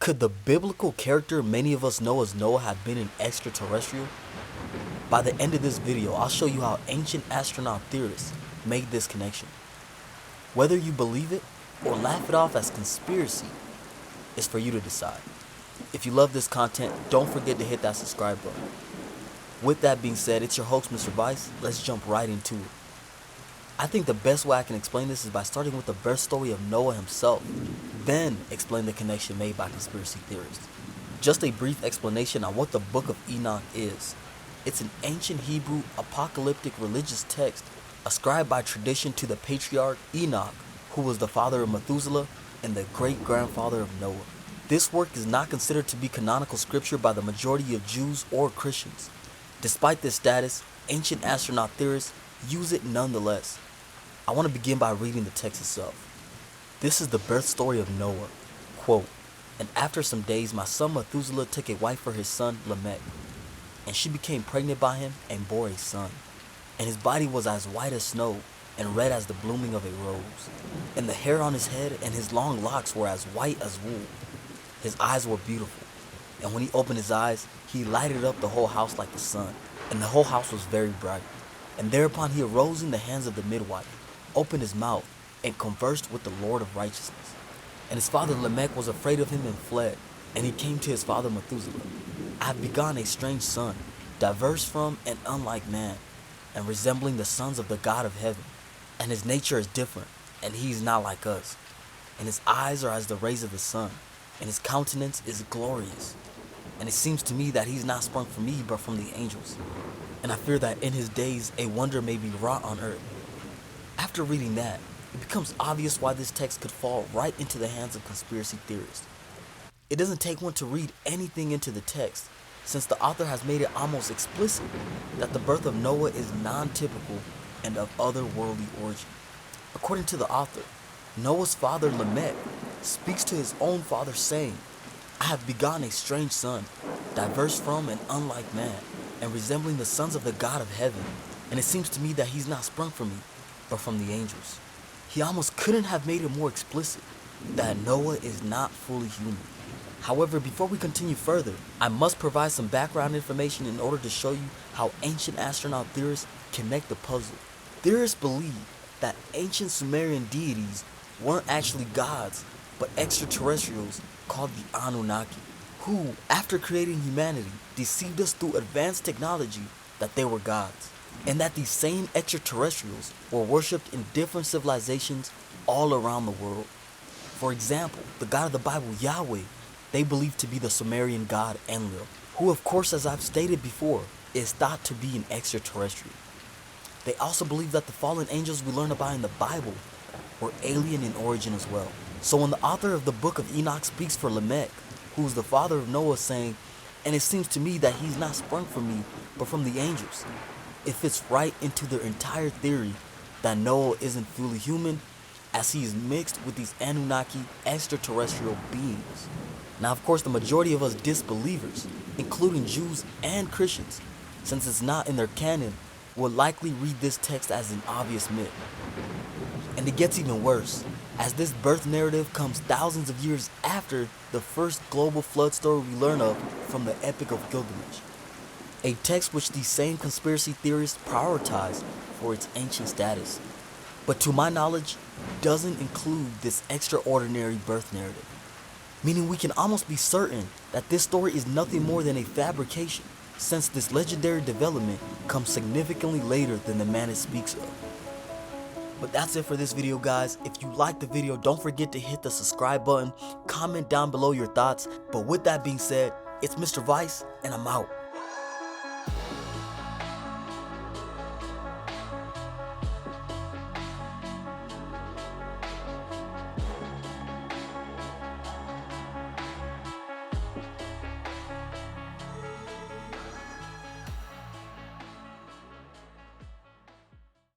Could the biblical character many of us know as Noah have been an extraterrestrial? By the end of this video, I'll show you how ancient astronaut theorists made this connection. Whether you believe it or laugh it off as conspiracy is for you to decide. If you love this content, don't forget to hit that subscribe button. With that being said, it's your host, Mr. Vice. Let's jump right into it. I think the best way I can explain this is by starting with the birth story of Noah himself, then explain the connection made by conspiracy theorists. Just a brief explanation on what the Book of Enoch is. It's an ancient Hebrew apocalyptic religious text ascribed by tradition to the patriarch Enoch, who was the father of Methuselah and the great-grandfather of Noah. This work is not considered to be canonical scripture by the majority of Jews or Christians. Despite this status, ancient astronaut theorists use it nonetheless. I want to begin by reading the text itself. This is the birth story of Noah. Quote, "And after some days my son Methuselah took a wife for his son Lamech, and she became pregnant by him and bore a son. And his body was as white as snow and red as the blooming of a rose. And the hair on his head and his long locks were as white as wool. His eyes were beautiful. And when he opened his eyes, he lighted up the whole house like the sun. And the whole house was very bright. And thereupon he arose in the hands of the midwife, opened his mouth, and conversed with the Lord of righteousness. And his father Lamech was afraid of him and fled. And he came to his father Methuselah. I have begotten a strange son, diverse from and unlike man, and resembling the sons of the God of heaven. And his nature is different, and he is not like us. And his eyes are as the rays of the sun, and his countenance is glorious. And it seems to me that he's not sprung from me, but from the angels. And I fear that in his days a wonder may be wrought on earth." After reading that, it becomes obvious why this text could fall right into the hands of conspiracy theorists. It doesn't take one to read anything into the text, since the author has made it almost explicit that the birth of Noah is non-typical and of otherworldly origin. According to the author, Noah's father Lamech speaks to his own father saying, "I have begotten a strange son, diverse from and unlike man, and resembling the sons of the God of heaven. And it seems to me that he's not sprung from me, but from the angels." He almost couldn't have made it more explicit that Noah is not fully human. However, before we continue further, I must provide some background information in order to show you how ancient astronaut theorists connect the puzzle. Theorists believe that ancient Sumerian deities weren't actually gods, but extraterrestrials called the Anunnaki, who, after creating humanity, deceived us through advanced technology that they were gods, and that these same extraterrestrials were worshipped in different civilizations all around the world. For example, the God of the Bible, Yahweh, they believe to be the Sumerian god Enlil, who of course, as I've stated before, is thought to be an extraterrestrial. They also believe that the fallen angels we learn about in the Bible were alien in origin as well. So when the author of the Book of Enoch speaks for Lamech, who is the father of Noah, saying, "And it seems to me that he's not sprung from me, but from the angels," it fits right into their entire theory that Noah isn't fully human, as he is mixed with these Anunnaki extraterrestrial beings. Now, of course, the majority of us disbelievers, including Jews and Christians, since it's not in their canon, would likely read this text as an obvious myth. And it gets even worse, as this birth narrative comes thousands of years after the first global flood story we learn of from the Epic of Gilgamesh, a text which these same conspiracy theorists prioritize for its ancient status, but to my knowledge, doesn't include this extraordinary birth narrative. Meaning we can almost be certain that this story is nothing more than a fabrication, since this legendary development comes significantly later than the man it speaks of. But that's it for this video, guys. If you liked the video, don't forget to hit the subscribe button, comment down below your thoughts. But with that being said, it's Mr. Vice, and I'm out.